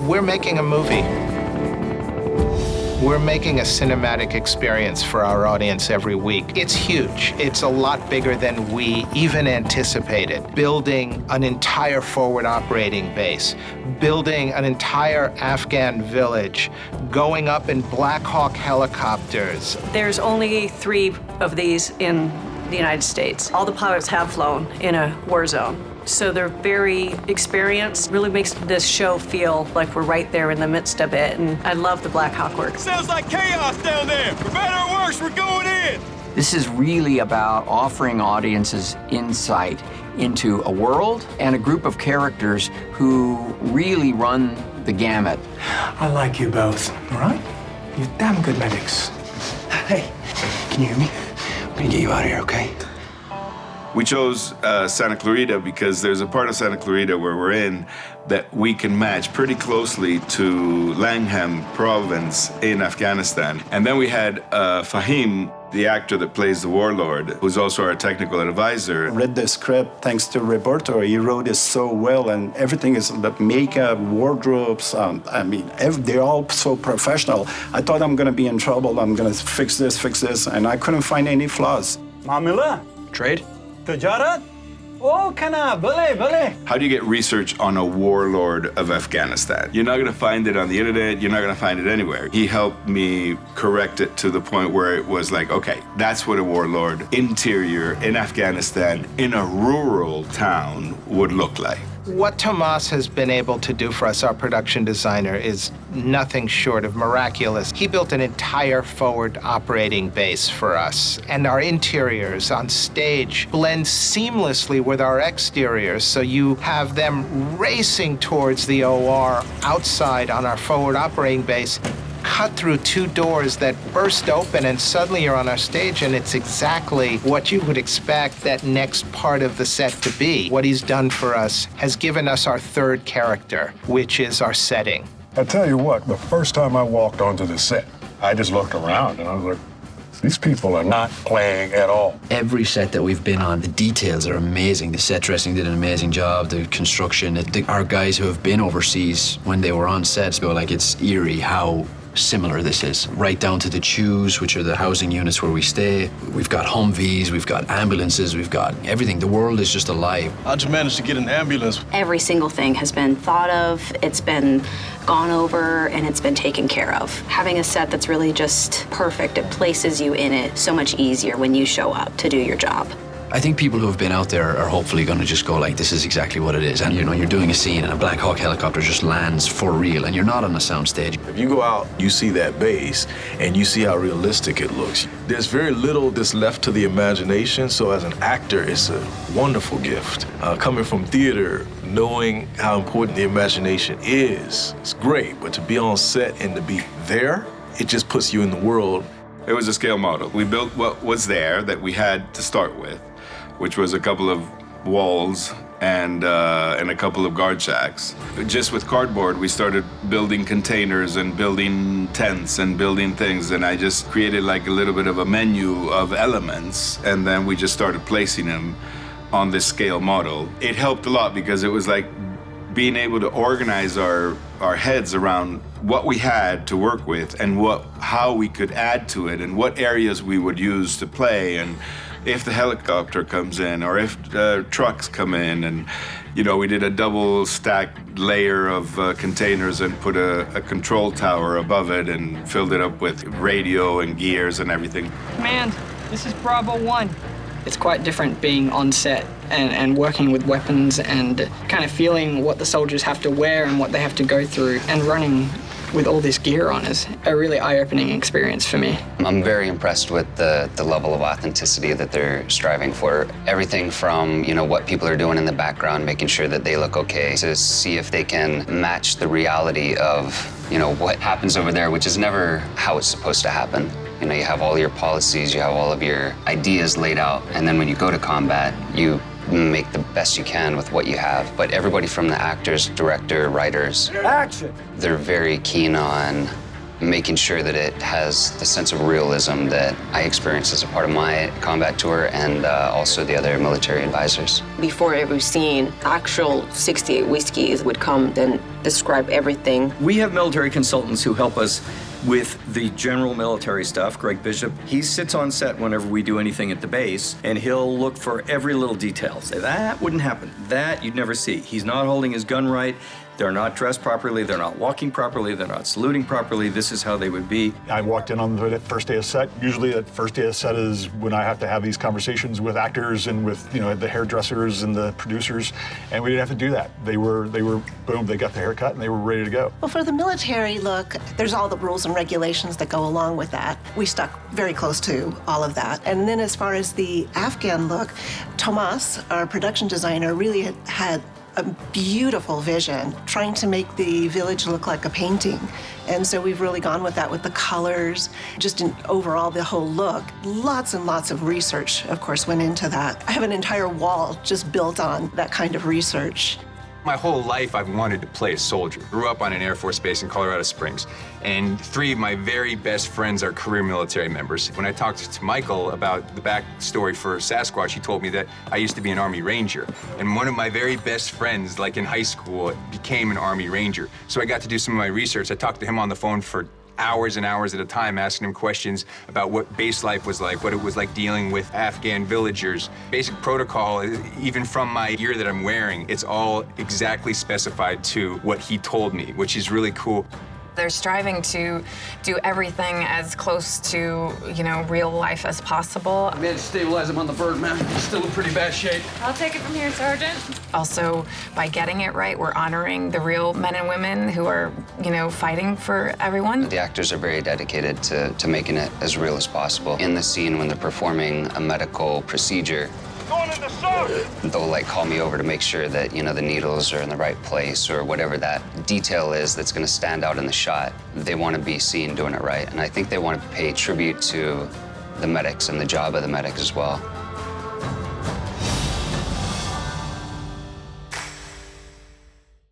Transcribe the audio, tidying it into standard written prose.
We're making a movie. We're making a cinematic experience for our audience every week. It's huge. It's a lot bigger than we even anticipated. Building an entire forward operating base, building an entire Afghan village, going up in Black Hawk helicopters. There's only 3 of these in the United States. All the pilots have flown in a war zone. So they're very experienced. Really makes this show feel like we're right there in the midst of it, and I love the Black Hawk work. Sounds like chaos down there. For better or worse, we're going in. This is really about offering audiences insight into a world and a group of characters who really run the gamut. I like you both, all right? You're damn good medics. Hey, can you hear me? I'm gonna get you out of here, okay? We chose Santa Clarita because there's a part of Santa Clarita where we're in that we can match pretty closely to Langham province in Afghanistan. And then we had Fahim, the actor that plays the warlord, who's also our technical advisor. I read the script thanks to Roberto. He wrote it so well, and everything is the makeup, wardrobes. They're all so professional. I thought I'm gonna be in trouble. I'm gonna fix this, and I couldn't find any flaws. Mamila? Trade? Tijarat? Oh, kana, bale. How do you get research on a warlord of Afghanistan? You're not gonna find it on the internet, you're not gonna find it anywhere. He helped me correct it to the point where it was like, okay, that's what a warlord interior in Afghanistan in a rural town would look like. What Tomas has been able to do for us, our production designer, is nothing short of miraculous. He built an entire forward operating base for us, and our interiors on stage blend seamlessly with our exteriors, so you have them racing towards the OR outside on our forward operating base, cut through 2 doors that burst open, and suddenly you're on our stage, and it's exactly what you would expect that next part of the set to be. What he's done for us has given us our 3rd character, which is our setting. I tell you what, the first time I walked onto the set, I just looked around and I was like, these people are not playing at all. Every set that we've been on, the details are amazing. The set dressing did an amazing job, the construction. Our guys who have been overseas, when they were on sets, go like, it's eerie how similar this is, right down to the chews, which are the housing units where we stay. We've got Humvees, we've got ambulances, we've got everything. The world is just alive. How'd you manage to get an ambulance? Every single thing has been thought of, it's been gone over, and it's been taken care of. Having a set that's really just perfect, it places you in it so much easier when you show up to do your job. I think people who have been out there are hopefully going to just go like, this is exactly what it is. And you know, you're doing a scene and a Black Hawk helicopter just lands for real and you're not on a soundstage. If you go out, you see that base and you see how realistic it looks. There's very little that's left to the imagination, so as an actor, it's a wonderful gift. Coming from theater, knowing how important the imagination is, it's great, but to be on set and to be there, it just puts you in the world. It was a scale model. We built what was there that we had to start with, which was a couple of walls and a couple of guard shacks. Just with cardboard, we started building containers and building tents and building things, and I just created like a little bit of a menu of elements, and then we just started placing them on this scale model. It helped a lot because it was like being able to organize our heads around what we had to work with and how we could add to it and what areas we would use to play, and if the helicopter comes in or if trucks come in. And you know, we did a double stacked layer of containers and put a control tower above it and filled it up with radio and gears and everything. Command, this is Bravo 1. It's quite different being on set and working with weapons and kind of feeling what the soldiers have to wear and what they have to go through, and running with all this gear on is a really eye-opening experience for me. I'm very impressed with the level of authenticity that they're striving for. Everything from, you know, what people are doing in the background, making sure that they look okay, to see if they can match the reality of, you know, what happens over there, which is never how it's supposed to happen. You know, you have all your policies, you have all of your ideas laid out, and then when you go to combat, you make the best you can with what you have. But everybody from the actors, director, writers, Action! they're very keen on making sure that it has the sense of realism that I experienced as a part of my combat tour and also the other military advisors. Before every scene, actual 68 whiskeys would come and describe everything. We have military consultants who help us with the general military stuff. Greg Bishop, he sits on set whenever we do anything at the base, and he'll look for every little detail. Say, that wouldn't happen. That you'd never see. He's not holding his gun right. They're not dressed properly. They're not walking properly. They're not saluting properly. This is how they would be. I walked in on the first day of set. Usually that first day of set is when I have to have these conversations with actors and with, the hairdressers and the producers, and we didn't have to do that. They were boom, they got the haircut and they were ready to go. Well, for the military look, there's all the rules and regulations that go along with that. We stuck very close to all of that. And then as far as the Afghan look, Tomas, our production designer, really had a beautiful vision, trying to make the village look like a painting. And so we've really gone with that, with the colors, just in overall the whole look. Lots and lots of research, of course, went into that. I have an entire wall just built on that kind of research. My whole life, I've wanted to play a soldier. Grew up on an Air Force base in Colorado Springs, and 3 of my very best friends are career military members. When I talked to Michael about the backstory for Sasquatch, he told me that I used to be an Army Ranger, and one of my very best friends, like in high school, became an Army Ranger. So I got to do some of my research. I talked to him on the phone for hours and hours at a time, asking him questions about what base life was like, what it was like dealing with Afghan villagers. Basic protocol, even from my gear that I'm wearing, it's all exactly specified to what he told me, which is really cool. They're striving to do everything as close to, real life as possible. I managed to stabilize him on the bird, man. He's still in pretty bad shape. I'll take it from here, Sergeant. Also, by getting it right, we're honoring the real men and women who are, fighting for everyone. The actors are very dedicated to making it as real as possible. In the scene when they're performing a medical procedure, they'll call me over to make sure that, the needles are in the right place or whatever that detail is that's gonna stand out in the shot. They wanna be seen doing it right. And I think they wanna pay tribute to the medics and the job of the medics as well.